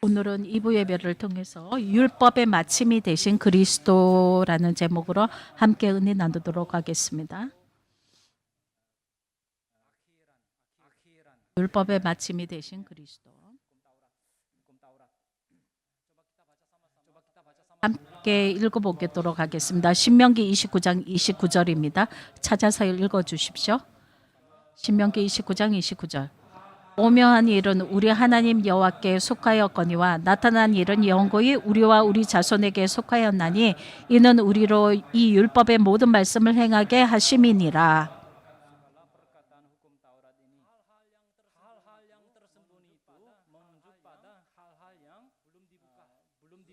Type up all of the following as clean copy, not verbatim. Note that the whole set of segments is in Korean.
오늘은 2부 예배를 통해서 율법의 마침이 되신 그리스도라는 제목으로 함께 은혜 나누도록 하겠습니다. 율법의 마침이 되신 그리스도. 함께 읽어보도록 하겠습니다. 신명기 29장 29절입니다. 찾아서 읽어주십시오. 신명기 29장 29절. 오묘한 일은 우리 하나님 여호와께 속하였거니와 나타난 일은 영고히 우리와 우리 자손에게 속하였나니 이는 우리로 이 율법의 모든 말씀을 행하게 하심이니라.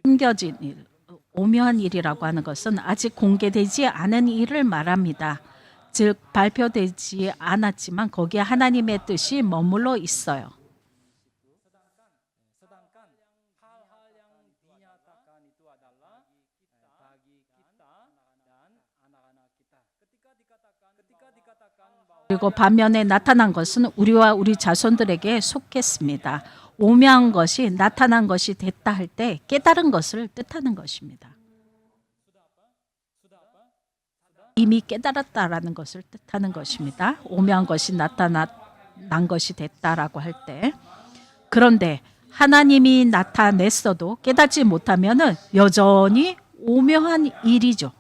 숨겨진 일, 오묘한 일이라고 하는 것은 아직 공개되지 않은 일을 말합니다. 즉 발표되지 않았지만 거기에 하나님의 뜻이 머물러 있어요. 그리고 반면에 나타난 것은 우리와 우리 자손들에게 속했습니다. 오묘한 것이 나타난 것이 됐다 할 때 깨달은 것을 뜻하는 것입니다. 이미 깨달았다라는 것을 뜻하는 것입니다. 오묘한 것이 나타난 것이 됐다라고 할 때. 그런데 하나님이 나타냈어도 깨닫지 못하면은 여전히 오묘한 일이죠.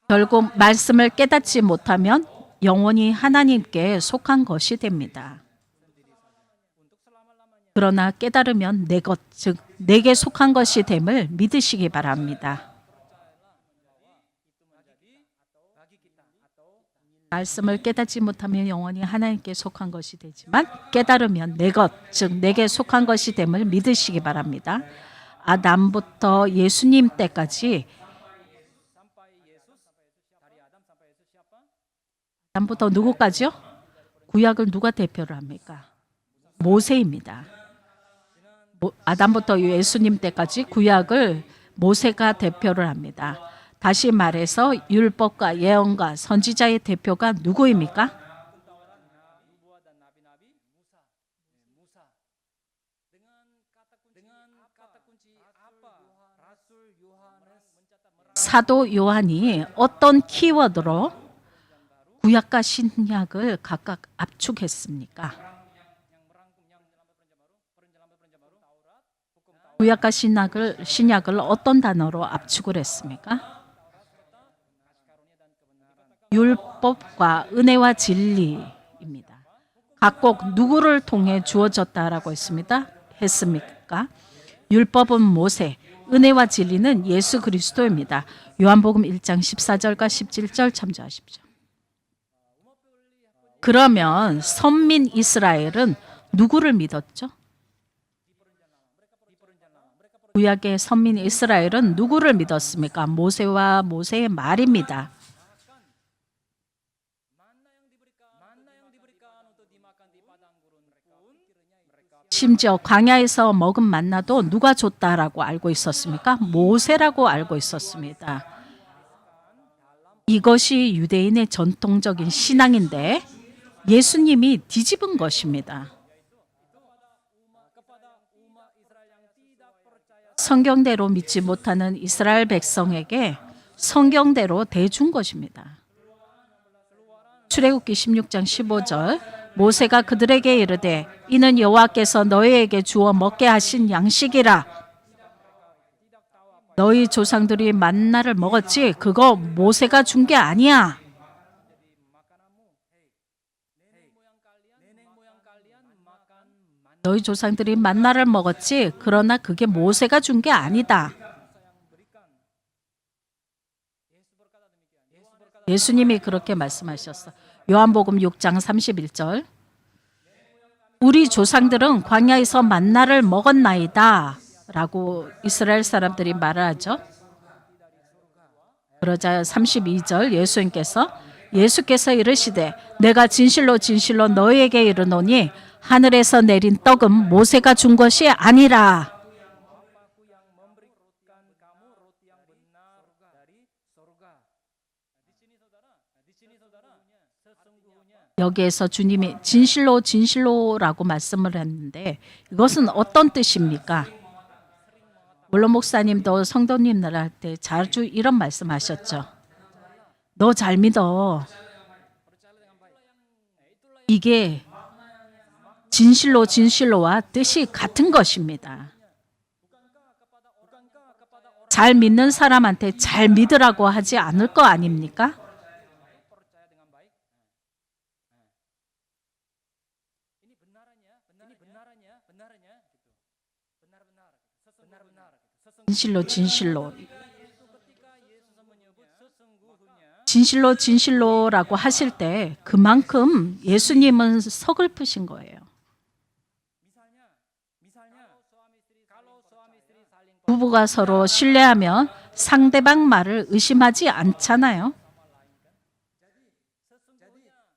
결국 말씀을 깨닫지 못하면 영원히 하나님께 속한 것이 됩니다. 그러나 깨달으면 내 것, 즉 내게 속한 것이 됨을 믿으시기 바랍니다. 말씀을 깨닫지 못하면 영원히 하나님께 속한 것이 되지만 깨달으면 내 것, 즉 내게 속한 것이 됨을 믿으시기 바랍니다. 아담부터 예수님 때까지 아담부터 누구까지요? 구약을 누가 대표를 합니까? 모세입니다. 아담부터 예수님 때까지 구약을 모세가 대표를 합니다. 다시 말해서 율법과 예언과 선지자의 대표가 누구입니까? 사도 요한이 어떤 키워드로 구약과 신약을 각각 압축했습니까? 구약과 신약을 어떤 단어로 압축을 했습니까? 율법과 은혜와 진리입니다. 각국 누구를 통해 주어졌다라고 했습니까? 율법은 모세, 은혜와 진리는 예수 그리스도입니다. 요한복음 1장 14절과 17절 참조하십시오. 그러면 선민 이스라엘은 누구를 믿었죠? 구약의 선민 이스라엘은 누구를 믿었습니까? 모세와 모세의 말입니다. 심지어 광야에서 먹은 만나도 누가 줬다라고 알고 있었습니까? 모세라고 알고 있었습니다. 이것이 유대인의 전통적인 신앙인데 예수님이 뒤집은 것입니다. 성경대로 믿지 못하는 이스라엘 백성에게 성경대로 대준 것입니다. 출애굽기 16장 15절 모세가 그들에게 이르되 이는 여호와께서 너희에게 주어 먹게 하신 양식이라. 너희 조상들이 만나를 먹었지 그거 모세가 준 게 아니야. 너희 조상들이 만나를 먹었지 그러나 그게 모세가 준 게 아니다. 예수님이 그렇게 말씀하셨어. 요한복음 6장 31절 우리 조상들은 광야에서 만나를 먹었나이다 라고 이스라엘 사람들이 말을 하죠. 그러자 32절 예수께서 이르시되 내가 진실로 진실로 너희에게 이르노니 하늘에서 내린 떡은 모세가 준 것이 아니라 여기에서 주님이 진실로 진실로라고 말씀을 했는데 이것은 어떤 뜻입니까? 물론 목사님도 성도님들 할 때 자주 이런 말씀하셨죠. 너 잘 믿어. 이게 진실로 진실로와 뜻이 같은 것입니다. 잘 믿는 사람한테 잘 믿으라고 하지 않을 거 아닙니까? 진실로 진실로 진실로 진실로라고 하실 때 그만큼 예수님은 서글프신 거예요. 부부가 서로 신뢰하면 상대방 말을 의심하지 않잖아요.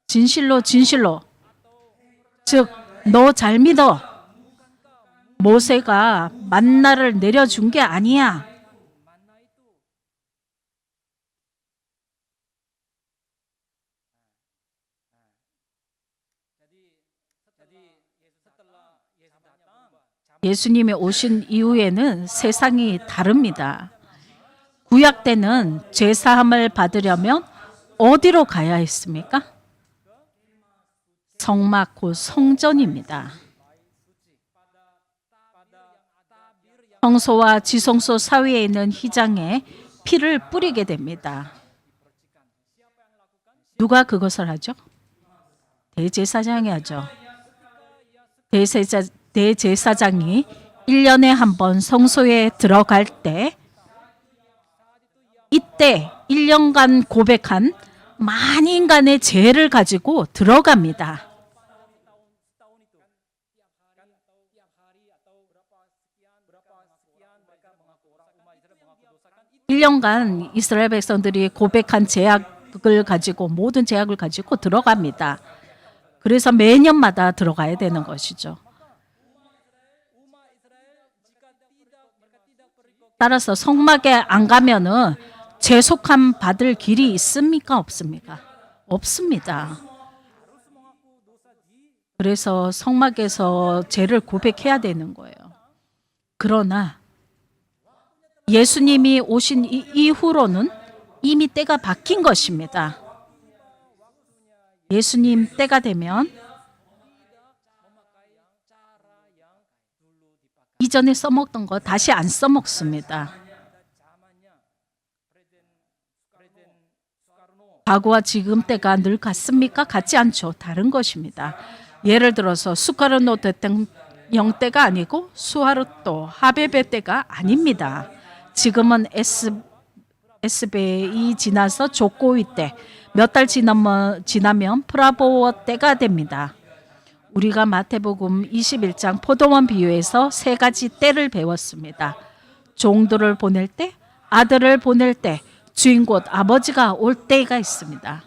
진실로 진실로 즉 너 잘 믿어. 모세가 만나를 내려준 게 아니야. 예수님이 오신 이후에는 세상이 다릅니다. 구약 때는 죄 사함을 받으려면 어디로 가야 했습니까? 성막 곧 성전입니다. 성소와 지성소 사이에 있는 휘장에 피를 뿌리게 됩니다. 누가 그것을 하죠? 대제사장이 하죠. 대제사장이 1년에 한 번 성소에 들어갈 때 이때 1년간 고백한 만인간의 죄를 가지고 들어갑니다. 일 년간 이스라엘 백성들이 고백한 죄악을 가지고 모든 죄악을 가지고 들어갑니다. 그래서 매년마다 들어가야 되는 것이죠. 따라서 성막에 안 가면은 죄속함 받을 길이 있습니까? 없습니까? 없습니다. 그래서 성막에서 죄를 고백해야 되는 거예요. 그러나 예수님이 오신 이후로는 이미 때가 바뀐 것입니다. 예수님 때가 되면 이전에 써먹던 거 다시 안 써먹습니다. 과거와 지금 때가 늘 같습니까? 같지 않죠. 다른 것입니다. 예를 들어서 수카르노 대통령 때가 아니고 수하르토 하베베 때가 아닙니다. 지금은 SBA 지나서 조코위 때, 몇 달 지나면 프라보워 때가 됩니다. 우리가 마태복음 21장 포도원 비유에서 세 가지 때를 배웠습니다. 종들을 보낼 때, 아들을 보낼 때, 주인 곧 아버지가 올 때가 있습니다.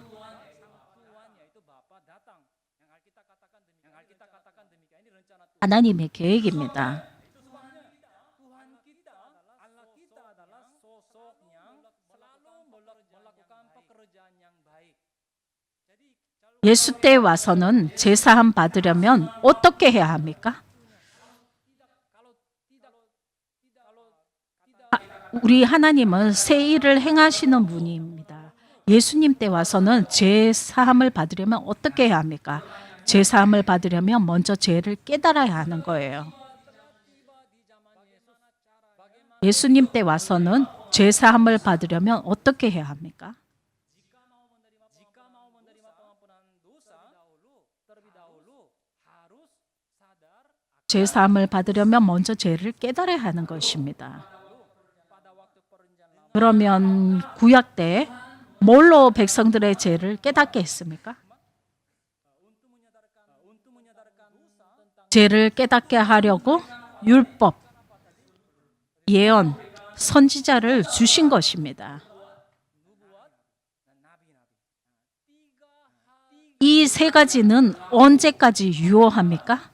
하나님의 계획입니다. 예수 때 와서는 제사함 받으려면 어떻게 해야 합니까? 우리 하나님은 새 일을 행하시는 분입니다. 예수님 때 와서는 제사함을 받으려면 어떻게 해야 합니까? 제사함을 받으려면 먼저 죄를 깨달아야 하는 거예요. 예수님 때 와서는 제사함을 받으려면 어떻게 해야 합니까? 제사함을 받으려면 먼저 죄를 깨달아야 하는 것입니다. 그러면 구약 때 뭘로 백성들의 죄를 깨닫게 했습니까? 죄를 깨닫게 하려고 율법, 예언, 선지자를 주신 것입니다. 이 세 가지는 언제까지 유효합니까?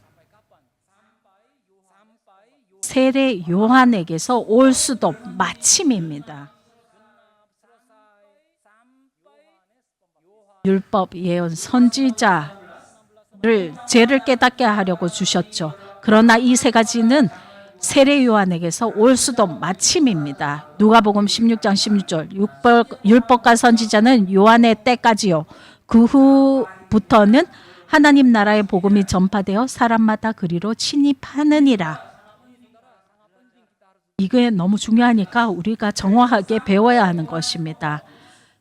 세례 요한에게서 올 수도 마침입니다. 율법, 예언, 선지자를 죄를 깨닫게 하려고 주셨죠. 그러나 이 세 가지는 세례 요한에게서 올 수도 마침입니다. 누가복음 16장 16절 율법과 선지자는 요한의 때까지요. 그 후부터는 하나님 나라의 복음이 전파되어 사람마다 그리로 침입하느니라. 이게 너무 중요하니까 우리가 정확하게 배워야 하는 것입니다.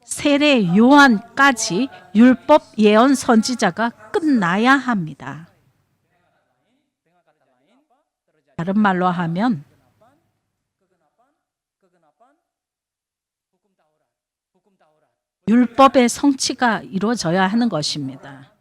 세례 요한까지 율법, 예언, 선지자가 끝나야 합니다. 다른 말로 하면 율법의 성취가 이루어져야 하는 것입니다.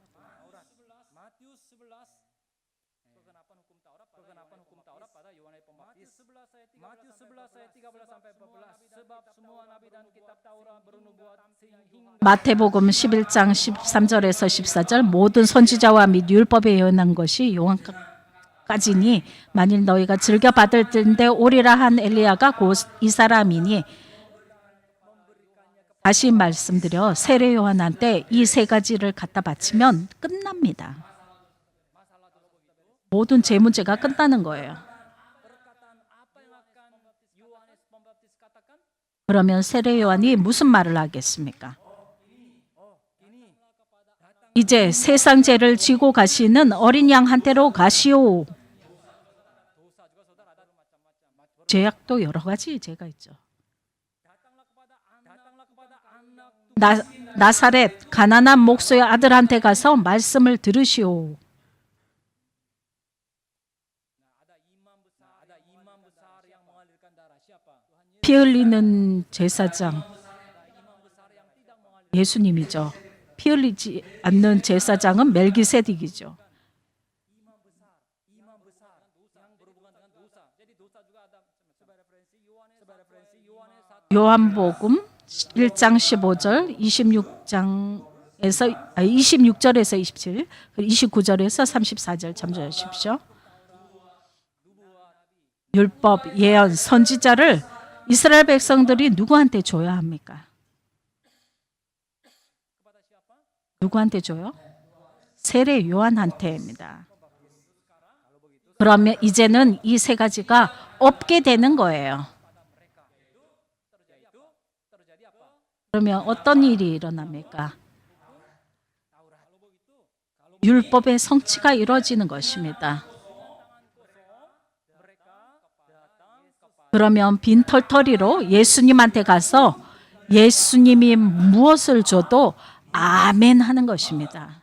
마태복음 11장 13절에서 14절 모든 선지자와 및 율법에 예언한 것이 요한까지니 만일 너희가 즐겨 받을 텐데 오리라 한 엘리야가 곧 이 사람이니 다시 말씀드려 세례 요한한테 이 세 가지를 갖다 바치면 끝납니다. 모든 제 문제가 끝나는 거예요. 그러면 세례 요한이 무슨 말을 하겠습니까? 이제 세상 죄를 지고 가시는 어린 양한테로 가시오. 죄악도 여러 가지 죄가 있죠. 나사렛 가난한 목수의 아들한테 가서 말씀을 들으시오. 피 흘리는 제사장 예수님이죠. 피 흘리지 않는 제사장은 멜기세덱이죠. 요한복음 1장 15절, 26절에서 27, 29절에서 34절 참조하십시오. 율법, 예언, 선지자를 이스라엘 백성들이 누구한테 줘야 합니까? 누구한테 줘요? 세례 요한한테입니다. 그러면 이제는 이 세 가지가 없게 되는 거예요. 그러면 어떤 일이 일어납니까? 율법의 성취가 이루어지는 것입니다. 그러면 빈털터리로 예수님한테 가서 예수님이 무엇을 줘도 아멘 하는 것입니다.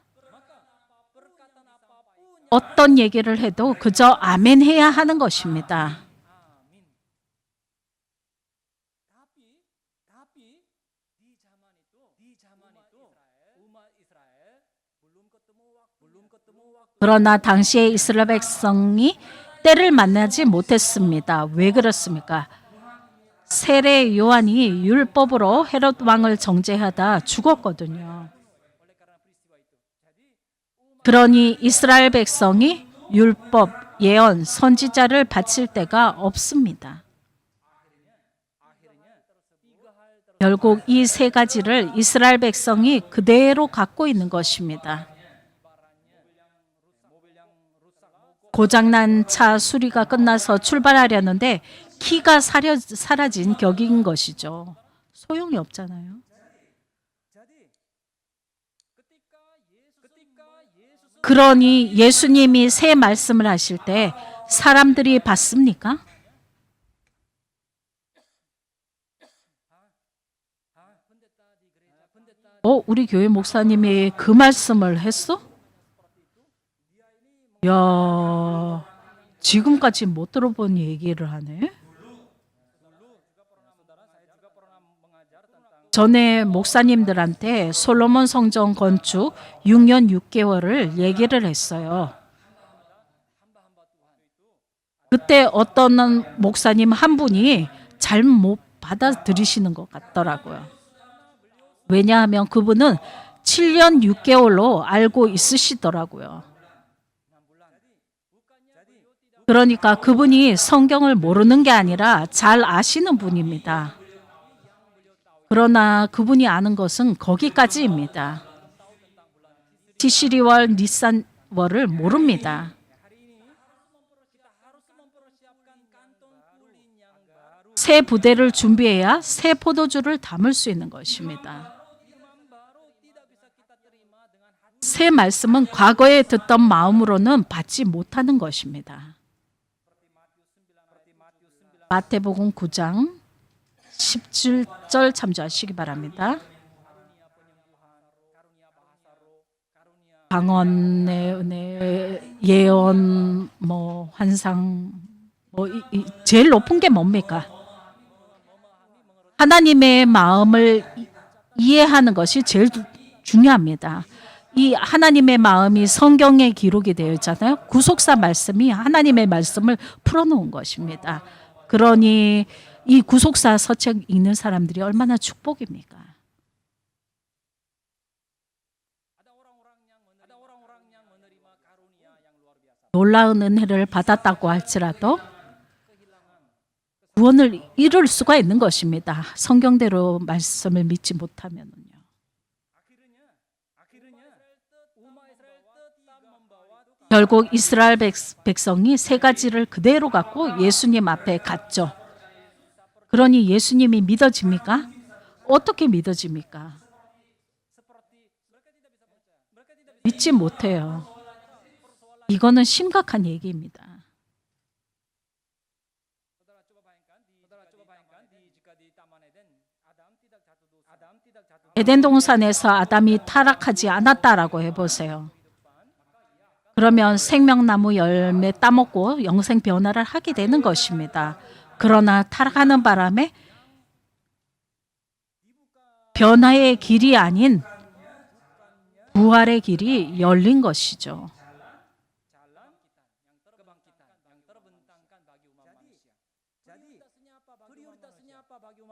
어떤 얘기를 해도 그저 아멘 해야 하는 것입니다. 그러나 당시의 이스라엘 백성이 때를 만나지 못했습니다. 왜 그렇습니까? 세례 요한이 율법으로 헤롯 왕을 정죄하다 죽었거든요. 그러니 이스라엘 백성이 율법, 예언, 선지자를 바칠 때가 없습니다. 결국 이 세 가지를 이스라엘 백성이 그대로 갖고 있는 것입니다. 고장난 차 수리가 끝나서 출발하려는데 키가 사라진 격인 것이죠. 소용이 없잖아요. 그러니 예수님이 새 말씀을 하실 때 사람들이 받습니까? 우리 교회 목사님이 그 말씀을 했어? 야, 지금까지 못 들어본 얘기를 하네. 전에 목사님들한테 솔로몬 성전 건축 6년 6개월을 얘기를 했어요. 그때 어떤 목사님 한 분이 잘 못 받아들이시는 것 같더라고요. 왜냐하면 그분은 7년 6개월로 알고 있으시더라고요. 그러니까 그분이 성경을 모르는 게 아니라 잘 아시는 분입니다. 그러나 그분이 아는 것은 거기까지입니다. 티시리월, 니산월을 모릅니다. 새 부대를 준비해야 새 포도주를 담을 수 있는 것입니다. 새 말씀은 과거에 듣던 마음으로는 받지 못하는 것입니다. 마태복음 9장 17절 참조하시기 바랍니다. 방언의 은혜, 예언, 환상, 제일 높은 게 뭡니까? 하나님의 마음을 이해하는 것이 제일 중요합니다. 이 하나님의 마음이 성경에 기록이 되어 있잖아요. 구속사 말씀이 하나님의 말씀을 풀어놓은 것입니다. 그러니 이 구속사 서책 읽는 사람들이 얼마나 축복입니까? 놀라운 은혜를 받았다고 할지라도 구원을 이룰 수가 있는 것입니다. 성경대로 말씀을 믿지 못하면요. 결국 이스라엘 백성이 세 가지를 그대로 갖고 예수님 앞에 갔죠. 그러니 예수님이 믿어집니까? 어떻게 믿어집니까? 믿지 못해요. 이거는 심각한 얘기입니다. 에덴 동산에서 아담이 타락하지 않았다라고 해보세요. 그러면 생명나무 열매 따먹고 영생 변화를 하게 되는 것입니다. 그러나 타락하는 바람에 변화의 길이 아닌 부활의 길이 열린 것이죠.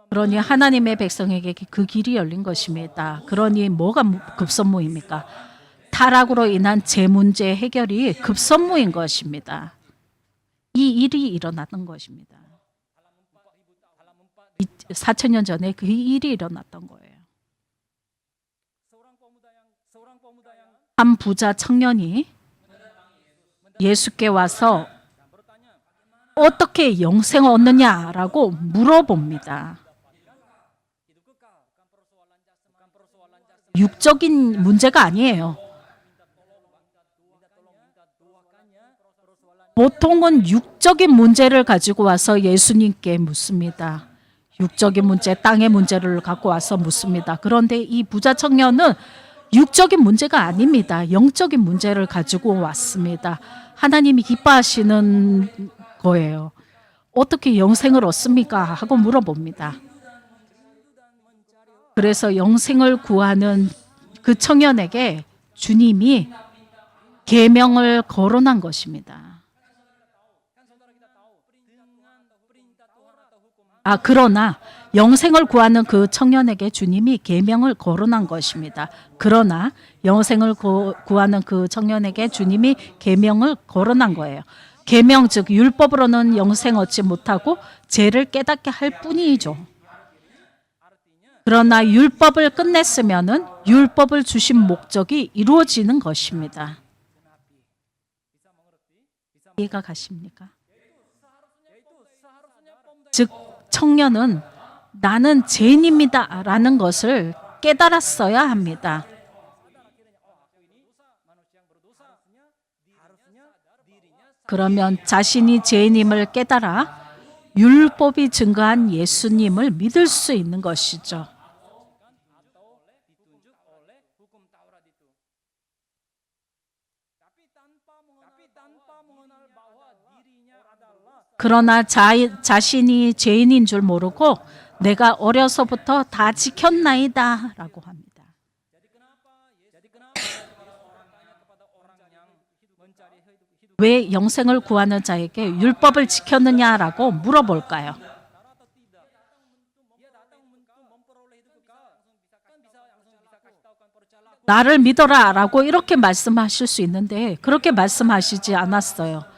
그러니 하나님의 백성에게 그 길이 열린 것입니다. 그러니 뭐가 급선무입니까? 타락으로 인한 재 문제 해결이 급선무인 것입니다. 이 일이 일어났던 것입니다. 4,000년 전에 그 일이 일어났던 거예요. 한 부자 청년이 예수께 와서 어떻게 영생을 얻느냐라고 물어봅니다. 육적인 문제가 아니에요. 보통은 육적인 문제를 가지고 와서 예수님께 묻습니다. 육적인 문제, 땅의 문제를 갖고 와서 묻습니다. 그런데 이 부자 청년은 육적인 문제가 아닙니다. 영적인 문제를 가지고 왔습니다. 하나님이 기뻐하시는 거예요. 어떻게 영생을 얻습니까? 하고 물어봅니다. 그래서 영생을 구하는 그 청년에게 주님이 계명을 거론한 것입니다. 그러나 영생을 구하는 그 청년에게 주님이 계명을 거론한 것입니다. 그러나 영생을 구하는 그 청년에게 주님이 계명을 거론한 거예요. 계명 즉 율법으로는 영생 얻지 못하고 죄를 깨닫게 할 뿐이죠. 그러나 율법을 끝냈으면은 율법을 주신 목적이 이루어지는 것입니다. 이해가 가십니까? 즉 청년은 나는 죄인입니다 라는 것을 깨달았어야 합니다. 그러면 자신이 죄인임을 깨달아 율법이 증거한 예수님을 믿을 수 있는 것이죠. 그러나 자신이 죄인인 줄 모르고 내가 어려서부터 다 지켰나이다 라고 합니다. 왜 영생을 구하는 자에게 율법을 지켰느냐라고 물어볼까요? 나를 믿어라 라고 이렇게 말씀하실 수 있는데 그렇게 말씀하시지 않았어요.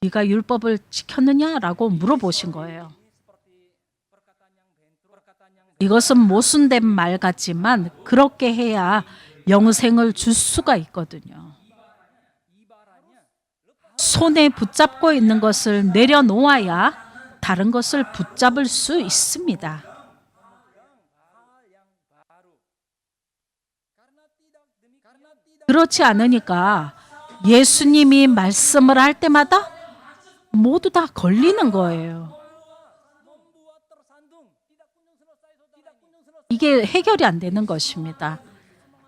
네가 율법을 지켰느냐라고 물어보신 거예요. 이것은 모순된 말 같지만 그렇게 해야 영생을 줄 수가 있거든요. 손에 붙잡고 있는 것을 내려놓아야 다른 것을 붙잡을 수 있습니다. 그렇지 않으니까 예수님이 말씀을 할 때마다 모두 다 걸리는 거예요. 이게 해결이 안 되는 것입니다.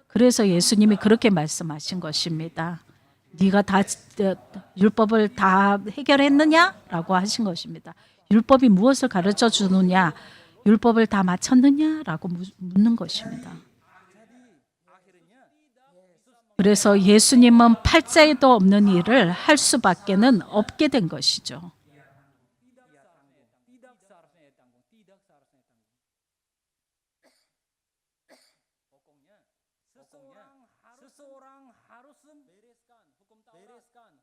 그래서 예수님이 그렇게 말씀하신 것입니다. 네가 다 율법을 다 해결했느냐라고 하신 것입니다. 율법이 무엇을 가르쳐 주느냐? 율법을 다 마쳤느냐라고 묻는 것입니다. 그래서 예수님은 팔자에도 없는 일을 할 수밖에는 없게 된 것이죠.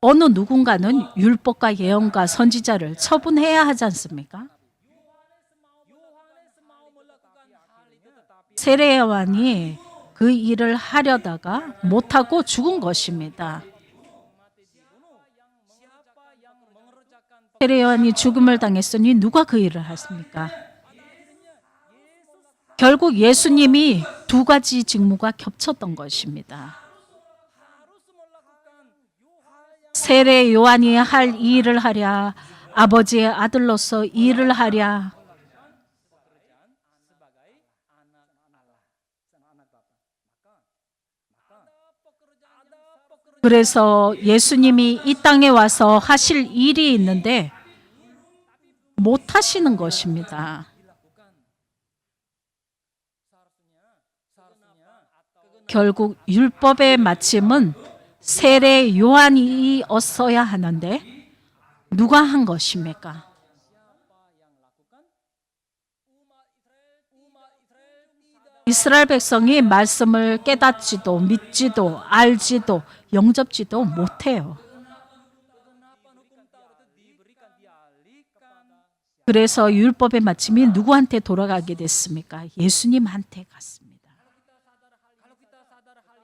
어느 누군가는 율법과 예언과 선지자를 처분해야 하지 않습니까? 세례 요한이 그 일을 하려다가 못하고 죽은 것입니다. 세례 요한이 죽음을 당했으니 누가 그 일을 했습니까? 결국 예수님이 두 가지 직무가 겹쳤던 것입니다. 세례 요한이 할 일을 하랴, 아버지의 아들로서 일을 하랴. 그래서 예수님이 이 땅에 와서 하실 일이 있는데 못 하시는 것입니다. 결국 율법의 마침은 세례 요한이었어야 하는데 누가 한 것입니까? 이스라엘 백성이 말씀을 깨닫지도 믿지도 알지도 영접지도 못해요. 그래서 율법의 마침이 누구한테 돌아가게 됐습니까? 예수님한테 갔습니다.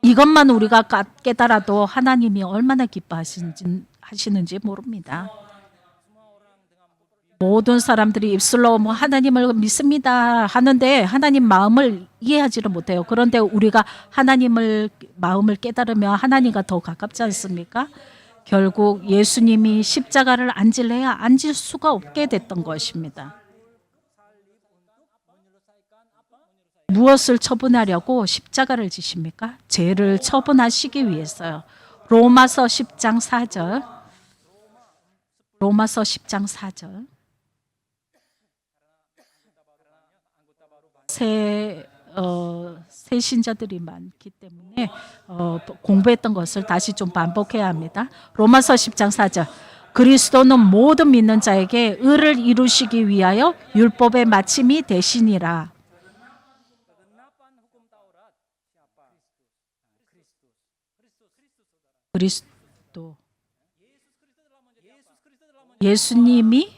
이것만 우리가 깨달아도 하나님이 얼마나 기뻐하시는지 모릅니다. 모든 사람들이 입술로 하나님을 믿습니다 하는데 하나님 마음을 이해하지를 못해요. 그런데 우리가 하나님을 마음을 깨달으면 하나님과 더 가깝지 않습니까? 결국 예수님이 십자가를 안질래야 안질 수가 없게 됐던 것입니다. 무엇을 처분하려고 십자가를 지십니까? 죄를 처분하시기 위해서요. 로마서 10장 4절. 로마서 10장 4절. 새 신자들이 많기 때문에 공부했던 것을 다시 좀 반복해야 합니다. 로마서 10장 4절. 그리스도는 모든 믿는 자에게 의를 이루시기 위하여 율법의 마침이 되시니라. 그리스도 예수님이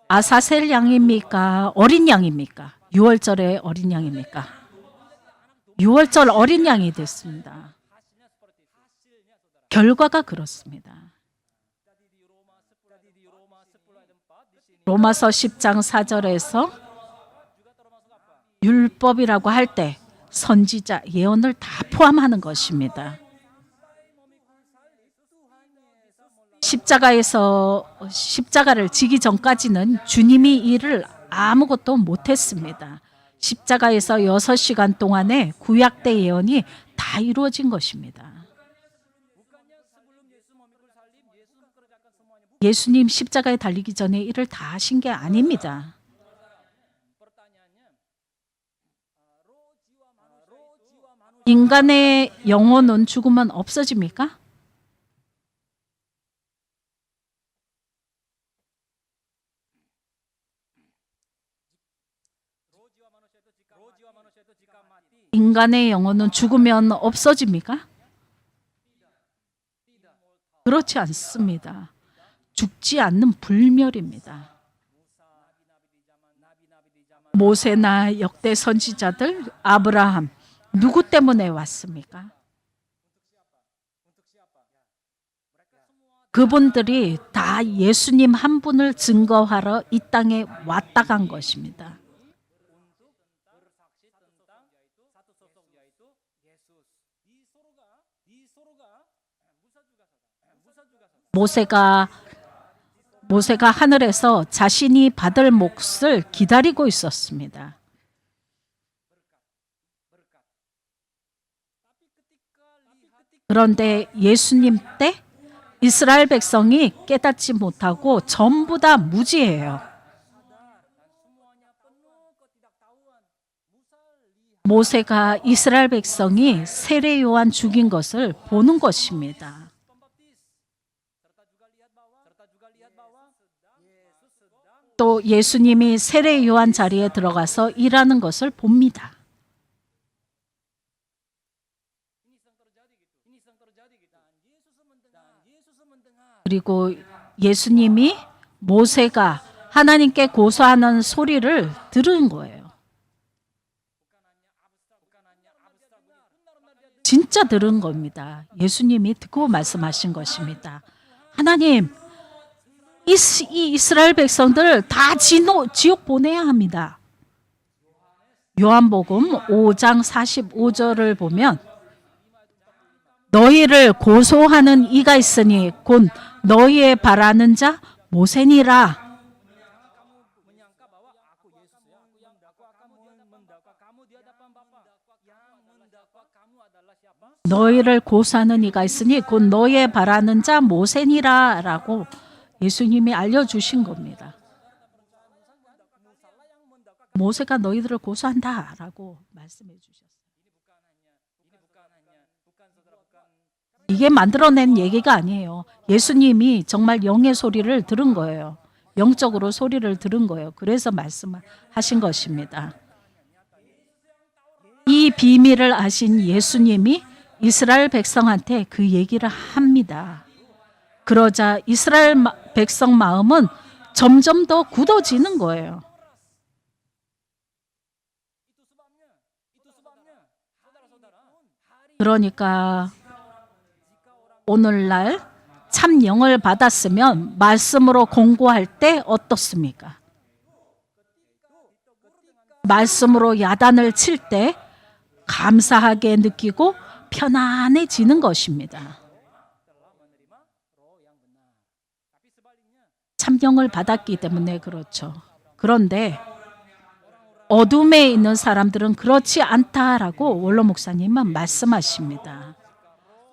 아사셀 양입니까? 어린 양입니까? 6월절의 어린 양입니까? 6월절 어린 양이 됐습니다. 결과가 그렇습니다. 로마서 10장 4절에서 율법이라고 할 때 선지자, 예언을 다 포함하는 것입니다. 십자가를 지기 전까지는 주님이 일을 아무것도 못했습니다. 십자가에서 6시간 동안에 구약 때 예언이 다 이루어진 것입니다. 예수님 십자가에 달리기 전에 일을 다 하신 게 아닙니다. 인간의 영혼은 죽으면 없어집니까? 인간의 영혼은 죽으면 없어집니까? 그렇지 않습니다. 죽지 않는 불멸입니다. 모세나 역대 선지자들, 아브라함, 누구 때문에 왔습니까? 그분들이 다 예수님 한 분을 증거하러 이 땅에 왔다 간 것입니다. 모세가 하늘에서 자신이 받을 몫을 기다리고 있었습니다. 그런데 예수님 때 이스라엘 백성이 깨닫지 못하고 전부 다 무지해요. 모세가 이스라엘 백성이 세례 요한 죽인 것을 보는 것입니다. 또 예수님이 세례 요한 자리에 들어가서 일하는 것을 봅니다. 그리고 예수님이 모세가 하나님께 고소하는 소리를 들은 거예요. 진짜 들은 겁니다. 예수님이 듣고 말씀하신 것입니다. 하나님, 이 이스라엘 백성들 다 지옥 보내야 합니다. 요한복음 5장 45절을 보면 너희를 고소하는 이가 있으니 곧 너희의 바라는 자 모세니라. 너희를 고소하는 이가 있으니 곧 너희의 바라는 자 모세니라 라고 예수님이 알려주신 겁니다. 모세가 너희들을 고소한다 라고 말씀해 주셨어요. 이게 만들어낸 얘기가 아니에요. 예수님이 정말 영의 소리를 들은 거예요. 영적으로 소리를 들은 거예요. 그래서 말씀하신 것입니다. 이 비밀을 아신 예수님이 이스라엘 백성한테 그 얘기를 합니다. 그러자 이스라엘 백성 마음은 점점 더 굳어지는 거예요. 그러니까 오늘날 참 영을 받았으면 말씀으로 공고할 때 어떻습니까? 말씀으로 야단을 칠 때 감사하게 느끼고 편안해지는 것입니다. 참영을 받았기 때문에 그렇죠. 그런데 어둠에 있는 사람들은 그렇지 않다라고 원로 목사님은 말씀하십니다.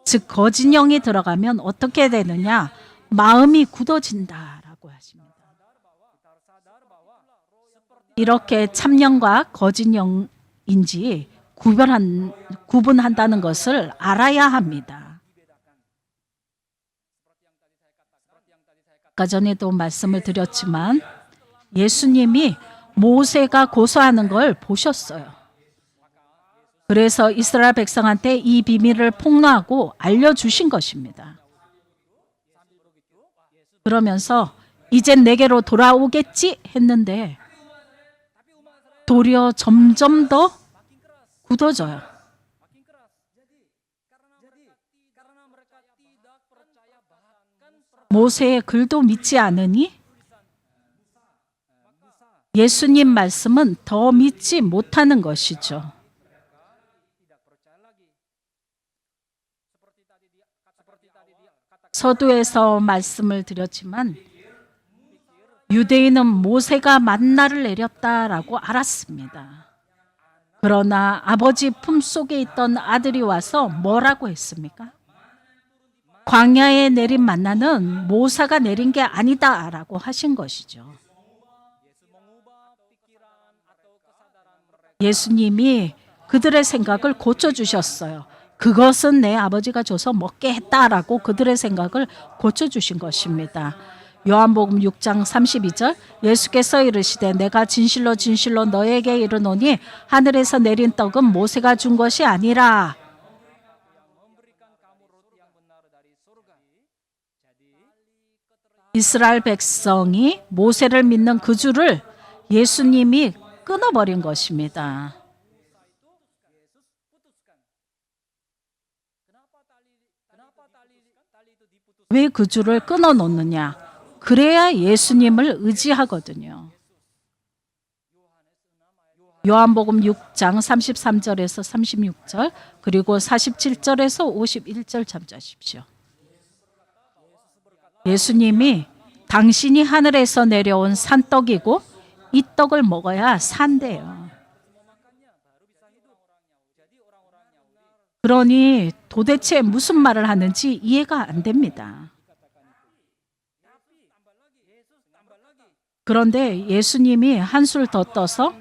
즉 거짓 영이 들어가면 어떻게 되느냐? 마음이 굳어진다라고 하십니다. 이렇게 참영과 거짓 영인지 구분한다는 것을 알아야 합니다. 아까 전에도 말씀을 드렸지만 예수님이 모세가 고소하는 걸 보셨어요. 그래서 이스라엘 백성한테 이 비밀을 폭로하고 알려주신 것입니다. 그러면서 이젠 내게로 돌아오겠지 했는데 도리어 점점 더 굳어져요. 모세의 글도 믿지 않으니 예수님 말씀은 더 믿지 못하는 것이죠. 서두에서 말씀을 드렸지만 유대인은 모세가 만나를 내렸다라고 알았습니다. 그러나 아버지 품속에 있던 아들이 와서 뭐라고 했습니까? 광야에 내린 만나는 모세가 내린 게 아니다라고 하신 것이죠. 예수님이 그들의 생각을 고쳐주셨어요. 그것은 내 아버지가 줘서 먹게 했다라고 그들의 생각을 고쳐주신 것입니다. 요한복음 6장 32절 예수께서 이르시되 내가 진실로 진실로 너에게 이르노니 하늘에서 내린 떡은 모세가 준 것이 아니라 이스라엘 백성이 모세를 믿는 그 줄을 예수님이 끊어버린 것입니다. 왜 그 줄을 끊어 놓느냐? 그래야 예수님을 의지하거든요. 요한복음 6장 33절에서 36절 그리고 47절에서 51절 참조하십시오. 예수님이 당신이 하늘에서 내려온 산떡이고 이 떡을 먹어야 산대요. 그러니 도대체 무슨 말을 하는지 이해가 안 됩니다. 그런데 예수님이 한술 더 떠서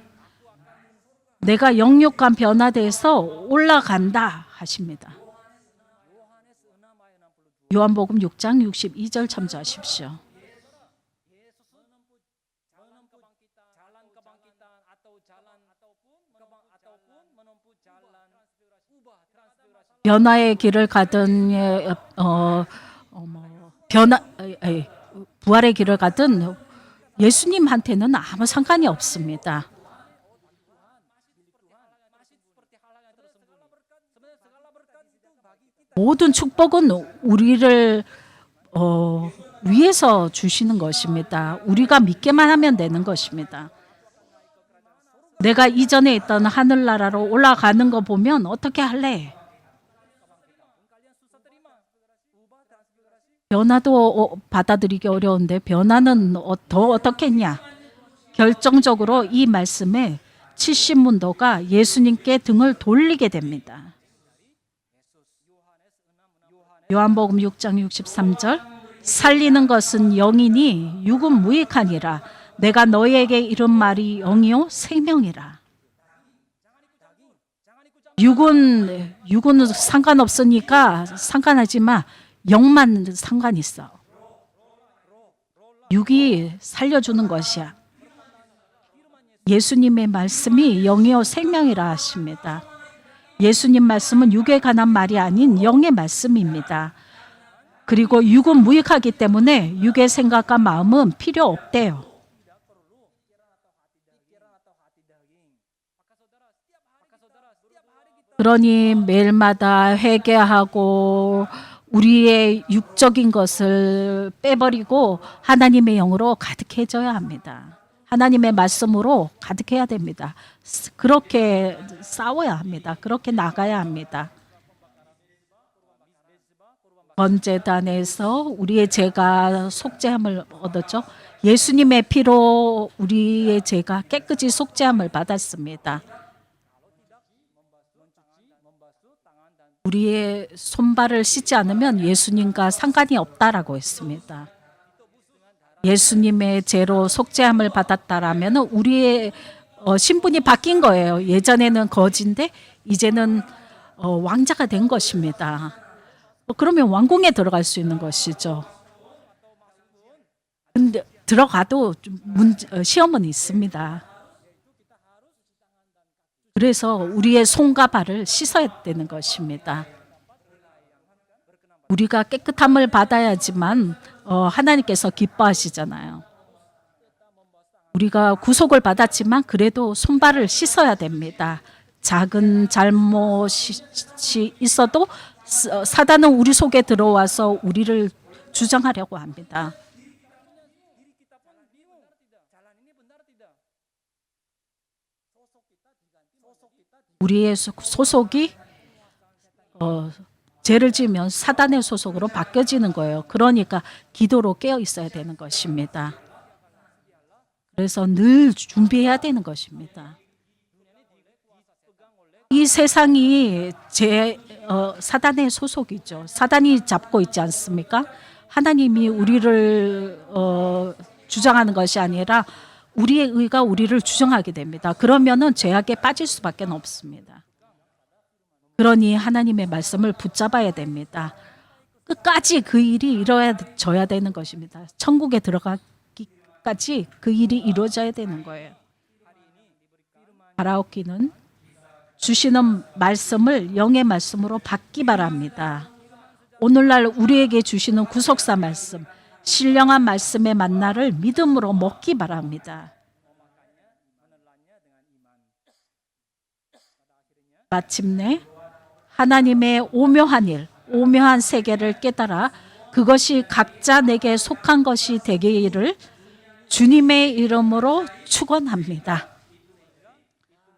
내가 영육간 변화돼서 올라간다 하십니다. 요한복음 6장 62절 참조하십시오. 변화의 길을 가든 부활의 길을 가든 예수님한테는 아무 상관이 없습니다. 모든 축복은 우리를 위해서 주시는 것입니다. 우리가 믿기만 하면 되는 것입니다. 내가 이전에 있던 하늘나라로 올라가는 거 보면 어떻게 할래? 변화도 받아들이기 어려운데 변화는 더 어떻게 했냐? 결정적으로 이 말씀에 70문도가 예수님께 등을 돌리게 됩니다. 요한복음 6장 63절 살리는 것은 영이니 육은 무익하니라. 내가 너희에게 이른 말이 영이요 생명이라. 육은 상관없으니까 상관하지만 영만 상관 있어. 육이 살려주는 것이야. 예수님의 말씀이 영이요 생명이라 하십니다. 예수님 말씀은 육에 관한 말이 아닌 영의 말씀입니다. 그리고 육은 무익하기 때문에 육의 생각과 마음은 필요 없대요. 그러니 매일마다 회개하고 우리의 육적인 것을 빼버리고 하나님의 영으로 가득해져야 합니다. 하나님의 말씀으로 가득해야 됩니다. 그렇게 싸워야 합니다. 그렇게 나가야 합니다. 번제단에서 우리의 죄가 속죄함을 얻었죠. 예수님의 피로 우리의 죄가 깨끗이 속죄함을 받았습니다. 우리의 손발을 씻지 않으면 예수님과 상관이 없다라고 했습니다. 예수님의 죄로 속죄함을 받았다라면 우리의 신분이 바뀐 거예요. 예전에는 거지인데 이제는 왕자가 된 것입니다. 그러면 왕궁에 들어갈 수 있는 것이죠. 근데 들어가도 시험은 있습니다. 그래서 우리의 손과 발을 씻어야 되는 것입니다. 우리가 깨끗함을 받아야지만 하나님께서 기뻐하시잖아요. 우리가 구속을 받았지만 그래도 손발을 씻어야 됩니다. 작은 잘못이 있어도 사단은 우리 속에 들어와서 우리를 주장하려고 합니다. 우리의 소속이 죄를 지으면 사단의 소속으로 바뀌어지는 거예요. 그러니까 기도로 깨어 있어야 되는 것입니다. 그래서 늘 준비해야 되는 것입니다. 이 세상이 사단의 소속이죠. 사단이 잡고 있지 않습니까? 하나님이 우리를 주장하는 것이 아니라 우리의 의가 우리를 주장하게 됩니다. 그러면은 죄악에 빠질 수밖에 없습니다. 그러니 하나님의 말씀을 붙잡아야 됩니다. 끝까지 그 일이 이루어져야 되는 것입니다. 천국에 들어가기까지 그 일이 이루어져야 되는 거예요. 바라옵기는 주시는 말씀을 영의 말씀으로 받기 바랍니다. 오늘날 우리에게 주시는 구속사 말씀, 신령한 말씀의 만나를 믿음으로 먹기 바랍니다. 마침내 하나님의 오묘한 일, 오묘한 세계를 깨달아 그것이 각자 내게 속한 것이 되기를 주님의 이름으로 축원합니다.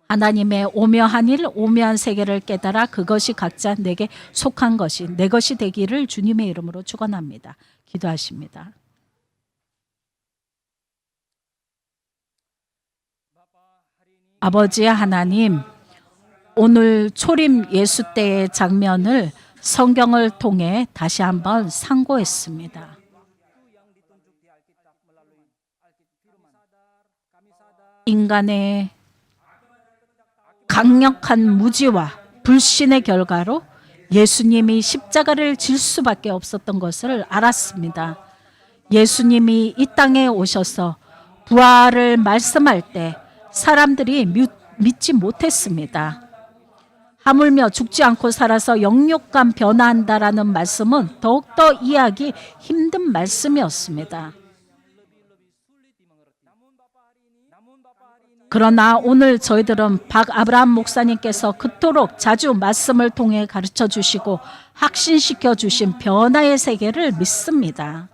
하나님의 오묘한 일, 오묘한 세계를 깨달아 그것이 각자 내게 속한 것이 내 것이 되기를 주님의 이름으로 축원합니다. 기도하십니다. 아버지 하나님, 오늘 초림 예수 때의 장면을 성경을 통해 다시 한번 상고했습니다. 인간의 강력한 무지와 불신의 결과로 예수님이 십자가를 질 수밖에 없었던 것을 알았습니다. 예수님이 이 땅에 오셔서 부활을 말씀할 때 사람들이 믿지 못했습니다. 하물며 죽지 않고 살아서 영육간 변화한다라는 말씀은 더욱더 이해하기 힘든 말씀이었습니다. 그러나 오늘 저희들은 박아브라함 목사님께서 그토록 자주 말씀을 통해 가르쳐 주시고 확신시켜 주신 변화의 세계를 믿습니다.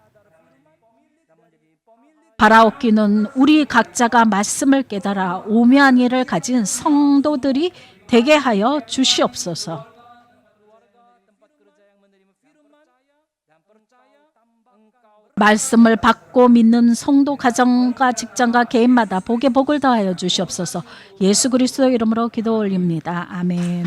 바라옵기는 우리 각자가 말씀을 깨달아 오묘한 일을 가진 성도들이 되게 하여 주시옵소서. 말씀을 받고 믿는 성도 가정과 직장과 개인마다 복에 복을 더하여 주시옵소서. 예수 그리스도의 이름으로 기도 올립니다. 아멘.